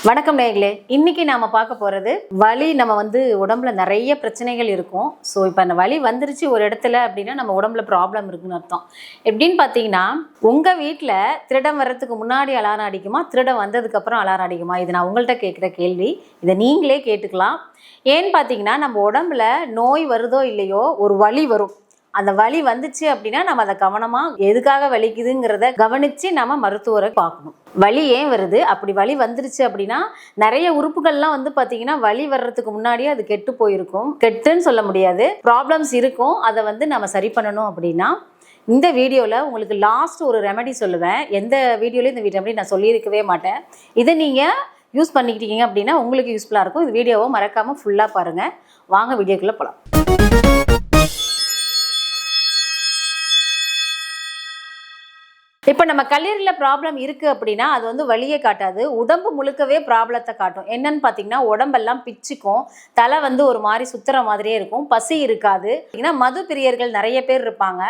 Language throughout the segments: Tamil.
வணக்கம் நேயர்களே. இன்னைக்கு நாம பார்க்க போறது வலி. நம்ம உடம்புல நிறைய பிரச்சனைகள் இருக்கும். ஸோ இப்போ அந்த வலி வந்துருச்சு ஒரு இடத்துல அப்படின்னா நம்ம உடம்புல ப்ராப்ளம் இருக்குன்னு அர்த்தம். எப்படின்னு பார்த்தீங்கன்னா, உங்க வீட்டில் திருடம் வர்றதுக்கு முன்னாடி அலாரம் அடிக்குமா, திருடம் வந்ததுக்கு அப்புறம் அலாரம் அடிக்குமா? இது நான் உங்கள்கிட்ட கேட்குற கேள்வி. இதை நீங்களே கேட்டுக்கலாம். ஏன்னு பார்த்தீங்கன்னா, நம்ம உடம்புல நோய் வருதோ இல்லையோ ஒரு வலி வரும். அந்த வலி வந்துச்சு அப்படின்னா நம்ம அதை கவனமாக எதுக்காக வலிக்குதுங்கிறத கவனித்து நம்ம மருத்துவரை பார்க்கணும். வலி ஏன் வருது, அப்படி வலி வந்துருச்சு அப்படின்னா நிறைய உறுப்புகள்லாம் பார்த்தீங்கன்னா வலி வர்றதுக்கு முன்னாடியே அது கெட்டு போயிருக்கும். கெட்டுன்னு சொல்ல முடியாது, ப்ராப்ளம்ஸ் இருக்கும். அதை நம்ம சரி பண்ணணும் அப்படின்னா இந்த வீடியோவில் உங்களுக்கு லாஸ்ட் ஒரு ரெமெடி சொல்லுவேன். எந்த வீடியோலையும் இந்த ரெமெடி நான் சொல்லியிருக்கவே மாட்டேன். இதை நீங்கள் யூஸ் பண்ணிக்கிட்டீங்க அப்படின்னா உங்களுக்கு யூஸ்ஃபுல்லாக இருக்கும். இந்த வீடியோவை மறக்காமல் ஃபுல்லாக பாருங்கள். வாங்க வீடியோக்குள்ளே போகலாம். இப்போ நம்ம கல்லீரலில் ப்ராப்ளம் இருக்குது அப்படின்னா அது வலியை காட்டாது, உடம்பு முழுக்கவே ப்ராப்ளத்தை காட்டும். என்னன்னு பார்த்தீங்கன்னா, உடம்பெல்லாம் பிச்சுக்கும், தலை ஒரு மாதிரி சுத்துற மாதிரியே இருக்கும், பசி இருக்காது. ஏன்னா மது பிரியர்கள் நிறைய பேர் இருப்பாங்க.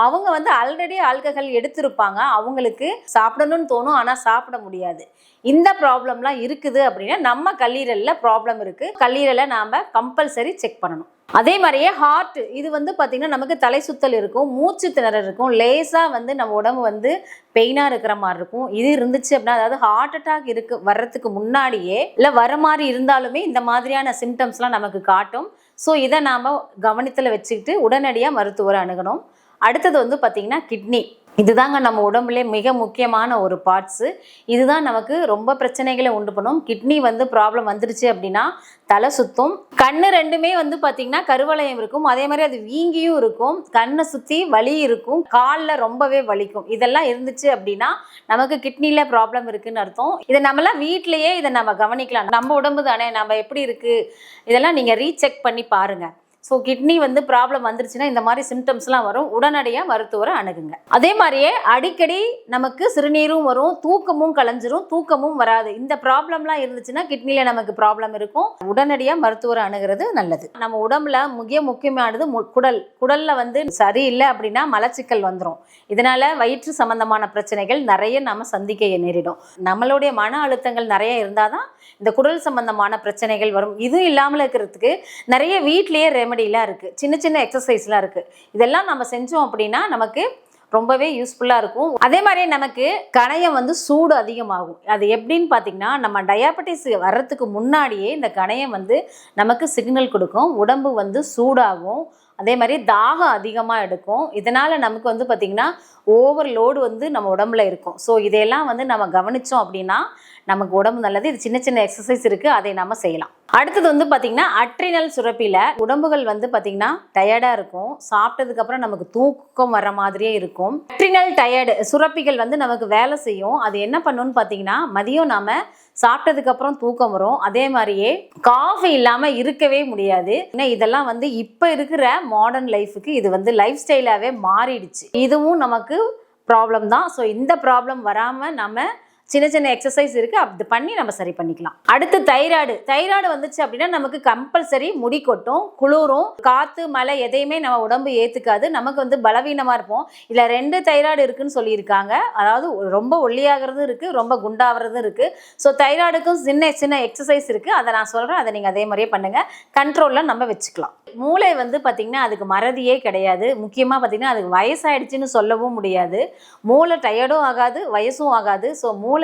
அவங்க ஆல்ரெடி ஆல்கஹால் எடுத்திருப்பாங்க, அவங்களுக்கு சாப்பிடணும்னு தோணும், ஆனால் சாப்பிட முடியாது. இந்த ப்ராப்ளம்லாம் இருக்குது அப்படின்னா நம்ம கல்லீரலில் ப்ராப்ளம் இருக்குது. கல்லீரலை நாம் கம்பல்சரி செக் பண்ணணும். அதே மாதிரியே ஹார்ட், இது பார்த்தீங்கன்னா நமக்கு தலை சுத்தல் இருக்கும், மூச்சு திணறல் இருக்கும், லேசாக நம்ம உடம்பு பெயினாக இருக்கிற மாதிரி இருக்கும். இது இருந்துச்சு அப்படின்னா, அதாவது ஹார்ட் அட்டாக் வர்றதுக்கு முன்னாடியே இல்லை வர மாதிரி இருந்தாலுமே இந்த மாதிரியான சிம்டம்ஸ்லாம் நமக்கு காட்டும். ஸோ இதை நாம் கவனத்தில் வச்சுக்கிட்டு உடனடியாக மருத்துவரை அணுகணும். அடுத்தது பார்த்தீங்கன்னா கிட்னி. இதுதாங்க நம்ம உடம்புலே மிக முக்கியமான ஒரு பார்ட்ஸு. இதுதான் நமக்கு ரொம்ப பிரச்சனைகளை உண்டு பண்ணும். கிட்னி ப்ராப்ளம் வந்துருச்சு அப்படின்னா தலை சுத்தும், கண்ணு ரெண்டுமே பார்த்தீங்கன்னா கருவளையம் இருக்கும், அதே மாதிரி அது வீங்கியும் இருக்கும், கண்ணை சுற்றி வலி இருக்கும், காலில் ரொம்பவே வலிக்கும். இதெல்லாம் இருந்துச்சு அப்படின்னா நமக்கு கிட்னியில் ப்ராப்ளம் இருக்குன்னு அர்த்தம். இதை நம்மளாம் வீட்டிலையே இதை நம்ம கவனிக்கலாம். நம்ம உடம்பு தானே, நம்ம எப்படி இருக்குது, இதெல்லாம் நீங்கள் ரீசெக் பண்ணி பாருங்கள். ஸோ கிட்னி ப்ராப்ளம் வந்துருச்சுன்னா இந்த மாதிரி சிம்டம்ஸ்லாம் வரும். உடனடியாக மருத்துவரை அணுகுங்க. அதே மாதிரியே அடிக்கடி நமக்கு சிறுநீரும் வரும், தூக்கமும் கலைஞ்சிரும், தூக்கமும் வராது. இந்த ப்ராப்ளம்லாம் இருந்துச்சுன்னா கிட்னியில் நமக்கு ப்ராப்ளம் இருக்கும். உடனடியாக மருத்துவரை அணுகிறது நல்லது. நம்ம உடம்புல முக்கியமானது குடலில் சரியில்லை அப்படின்னா மலச்சிக்கல் வந்துடும். இதனால் வயிற்று சம்பந்தமான பிரச்சனைகள் நிறைய நம்ம சந்திக்க நேரிடும். நம்மளுடைய மன அழுத்தங்கள் நிறைய இருந்தால் தான் இந்த குடல் சம்பந்தமான பிரச்சனைகள் வரும். இதுவும் இல்லாமல் இருக்கிறதுக்கு நிறைய வீட்லேயே ரெமெடிலாம் இருக்குது, சின்ன சின்ன எக்ஸசைஸ்லாம் இருக்குது. இதெல்லாம் நம்ம செஞ்சோம் அப்படின்னா நமக்கு ரொம்பவே யூஸ்ஃபுல்லாக இருக்கும். அதே மாதிரி நமக்கு கணையம் சூடு அதிகமாகும். அது எப்படின்னு பார்த்தீங்கன்னா, நம்ம டயாபெட்டிஸ் வர்றதுக்கு முன்னாடியே இந்த கணையம் நமக்கு சிக்னல் கொடுக்கும். உடம்பு சூடாகும், அதே மாதிரி தாகம் அதிகமாக எடுக்கும். இதனால் நமக்கு பார்த்திங்கன்னா ஓவர்லோடு நம்ம உடம்புல இருக்கும். ஸோ இதையெல்லாம் நம்ம கவனித்தோம் அப்படின்னா நமக்கு உடம்பு நல்லது. இது சின்ன சின்ன எக்ஸசைஸ் இருக்குது, அதை நம்ம செய்யலாம். அடுத்தது பார்த்திங்கன்னா அட்ரினல் சுரப்பியில் உடம்புகள் பார்த்திங்கன்னா டயர்டாக இருக்கும், சாப்பிட்டதுக்கப்புறம் நமக்கு தூக்கம் வர மாதிரியே இருக்கும். அட்ரினல் டயர்டு சுரப்பிகள் நமக்கு வேலை செய்யும். அது என்ன பண்ணுன்னு பார்த்தீங்கன்னா, மதியம் நாம் சாப்பிட்டதுக்கப்புறம் தூக்கம் வரும். அதே மாதிரியே காஃபி இல்லாமல் இருக்கவே முடியாது. ஏன்னா இதெல்லாம் இப்போ இருக்கிற மாடர்ன் லைஃபுக்கு இது லைஃப் ஸ்டைலாகவே மாறிடுச்சு. இதுவும் நமக்கு ப்ராப்ளம் தான். ஸோ இந்த ப்ராப்ளம் வராமல் நம்ம சின்ன சின்ன எக்ஸசைஸ் இருக்குது, அப்படி பண்ணி நம்ம சரி பண்ணிக்கலாம். அடுத்து தைராய்டு வந்துச்சு அப்படின்னா நமக்கு கம்பல்சரி முடி கொட்டும், குளிரும், காற்று மழை எதையுமே நம்ம உடம்பு ஏற்றுக்காது, நமக்கு பலவீனமாக இருப்போம். இதில் 2 தைராய்டு இருக்குன்னு சொல்லியிருக்காங்க. அதாவது ரொம்ப ஒல்லியாகிறதும் இருக்குது, ரொம்ப குண்டாகிறதும் இருக்குது. ஸோ தைராய்டுக்கும் சின்ன சின்ன எக்ஸசைஸ் இருக்குது, அதை நான் சொல்கிறேன். அதை நீங்கள் அதே மாதிரியே பண்ணுங்கள், கண்ட்ரோலில் நம்ம வச்சுக்கலாம். மூளை பார்த்திங்கன்னா அதுக்கு மறதியே கிடையாது. முக்கியமாக பார்த்திங்கன்னா அதுக்கு வயசாயிடுச்சுன்னு சொல்லவும் முடியாது. மூளை டயர்டும் ஆகாது, வயசும் ஆகாது. ஸோ மூளை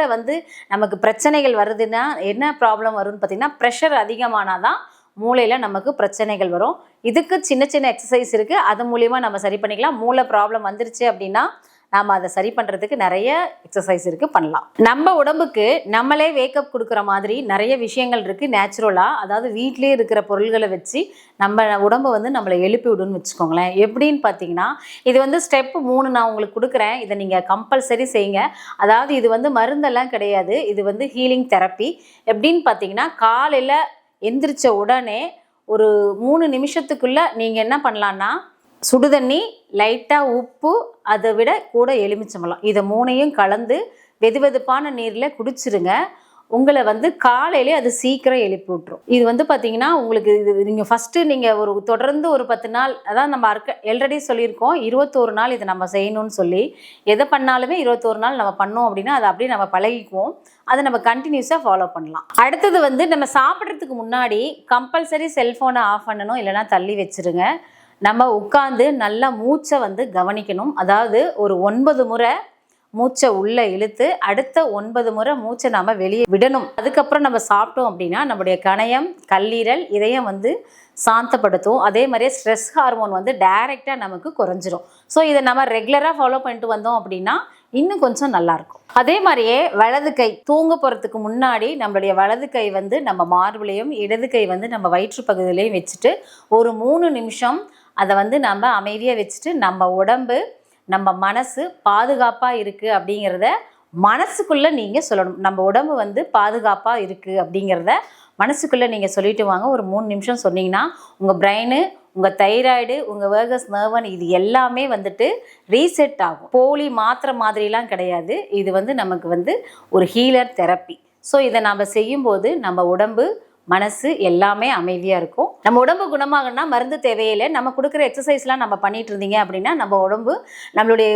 நமக்கு பிரச்சனைகள் வருதுன்னா என்ன ப்ராப்ளம் வரும்னு பார்த்தீங்கன்னா, ப்ரெஷர் அதிகமானால் தான் மூளையில் நமக்கு பிரச்சனைகள் வரும். இதுக்கு சின்ன சின்ன எக்ஸசைஸ் இருக்குது, அது மூலியமாக நம்ம சரி பண்ணிக்கலாம். மூளை ப்ராப்ளம் வந்துருச்சு அப்படின்னா நாம் அதை சரி பண்ணுறதுக்கு நிறைய எக்ஸசைஸ் இருக்குது, பண்ணலாம். நம்ம உடம்புக்கு நம்மளே வேக்கப் கொடுக்குற மாதிரி நிறைய விஷயங்கள் இருக்குது நேச்சுரலாக. அதாவது வீட்டிலே இருக்கிற பொருள்களை வச்சு நம்ம உடம்பை நம்மளை எழுப்பி விடுன்னு வச்சுக்கோங்களேன். எப்படின்னு பார்த்தீங்கன்னா, இது ஸ்டெப் 3 நான் உங்களுக்கு கொடுக்குறேன். இதை நீங்கள் கம்பல்சரி செய்யுங்க. அதாவது இது மருந்தெல்லாம் கிடையாது, இது ஹீலிங் தெரப்பி. எப்படின்னு பார்த்தீங்கன்னா, காலையில் எந்திரிச்ச உடனே ஒரு 3 நிமிஷத்துக்குள்ளே நீங்கள் என்ன பண்ணலான்னா, சுடுதண்ணி, லைட்டாக உப்பு, அதை விட கூட எலுமிச்சம்பழம், இதை 3ஐயும் கலந்து வெதுவெதுப்பான நீரில் குடிச்சிருங்க. உங்களை வந்து காலையிலே அது சீக்கிரம் எழுப்பி விட்டுரும். இது வந்து பார்த்தீங்கன்னா உங்களுக்கு இது நீங்கள் ஃபஸ்ட்டு நீங்கள் ஒரு தொடர்ந்து ஒரு 10 நாள், அதான் நம்ம ஆல்ரெடி சொல்லியிருக்கோம் 21 நாள் இதை நம்ம செய்யணும்னு சொல்லி. எதை பண்ணாலுமே 21 நாள் நம்ம பண்ணோம் அப்படின்னா அதை அப்படியே நம்ம பழகிக்குவோம். அதை நம்ம கண்டினியூஸாக ஃபாலோ பண்ணலாம். அடுத்தது வந்து நம்ம சாப்பிட்றதுக்கு முன்னாடி கம்பல்சரி செல்ஃபோனை ஆஃப் பண்ணணும், இல்லைனா தள்ளி வச்சுருங்க. நம்ம உட்காந்து நல்லா மூச்சை வந்து கவனிக்கணும். அதாவது ஒரு 9 முறை மூச்சை உள்ளே இழுத்து அடுத்த 9 முறை மூச்சை நம்ம வெளியே விடணும். அதுக்கப்புறம் நம்ம சாப்பிட்டோம் அப்படின்னா நம்முடைய கணையம், கல்லீரல், இதயம் வந்து சாந்தப்படுத்தும். அதே மாதிரியே ஸ்ட்ரெஸ் ஹார்மோன் வந்து டைரெக்டாக நமக்கு குறைஞ்சிரும். ஸோ இதை நம்ம ரெகுலராக ஃபாலோ பண்ணிட்டு வந்தோம் அப்படின்னா இன்னும் கொஞ்சம் நல்லாயிருக்கும். அதே மாதிரியே வலது கை தூங்க போகிறதுக்கு முன்னாடி நம்மளுடைய வலது கை வந்து நம்ம மார்பிலையும், இடது கை வந்து நம்ம வயிற்று பகுதியிலையும் வச்சுட்டு ஒரு 3 நிமிஷம் அதை வந்து நம்ம அமைதியாக வச்சுட்டு நம்ம உடம்பு, நம்ம மனசு பாதுகாப்பாக இருக்குது அப்படிங்கிறத மனசுக்குள்ளே நீங்கள் சொல்லணும். நம்ம உடம்பு வந்து பாதுகாப்பாக இருக்குது அப்படிங்கிறத மனசுக்குள்ளே நீங்கள் சொல்லிட்டு வாங்க. ஒரு 3 நிமிஷம் சொன்னீங்கன்னா உங்கள் பிரெயின், உங்கள் தைராய்டு, உங்கள் வேகஸ் நர்வன் இது எல்லாமே வந்துட்டு ரீசெட் ஆகும். போலி மாத்திரை மாதிரிலாம் கிடையாது. இது வந்து நமக்கு வந்து ஒரு ஹீலர் தெரப்பி. ஸோ இதை நம்ம செய்யும்போது நம்ம உடம்பு, மனசு எல்லாமே அமைதியாக இருக்கும். நம்ம உடம்பு குணமாகணும்னா மருந்து தேவையில்லை. நம்ம கொடுக்குற எக்ஸசைஸ்லாம் நம்ம பண்ணிட்டு இருந்தீங்க அப்படின்னா நம்ம உடம்பு, நம்மளுடைய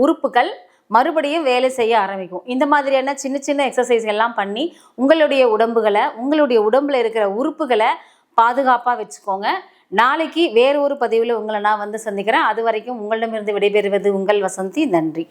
உறுப்புகள் மறுபடியும் வேலை செய்ய ஆரம்பிக்கும். இந்த மாதிரியான சின்ன சின்ன எக்ஸசைஸ் எல்லாம் பண்ணி உங்களுடைய உடம்புகளை, உங்களுடைய உடம்புல இருக்கிற உறுப்புகளை பாதுகாப்பாக வச்சுக்கோங்க. நாளைக்கு வேறு ஒரு பதிவில் உங்களை நான் வந்து சந்திக்கிறேன். அது வரைக்கும் உங்களிடமிருந்து விடைபெறுவது உங்கள் வசந்தி. நன்றி.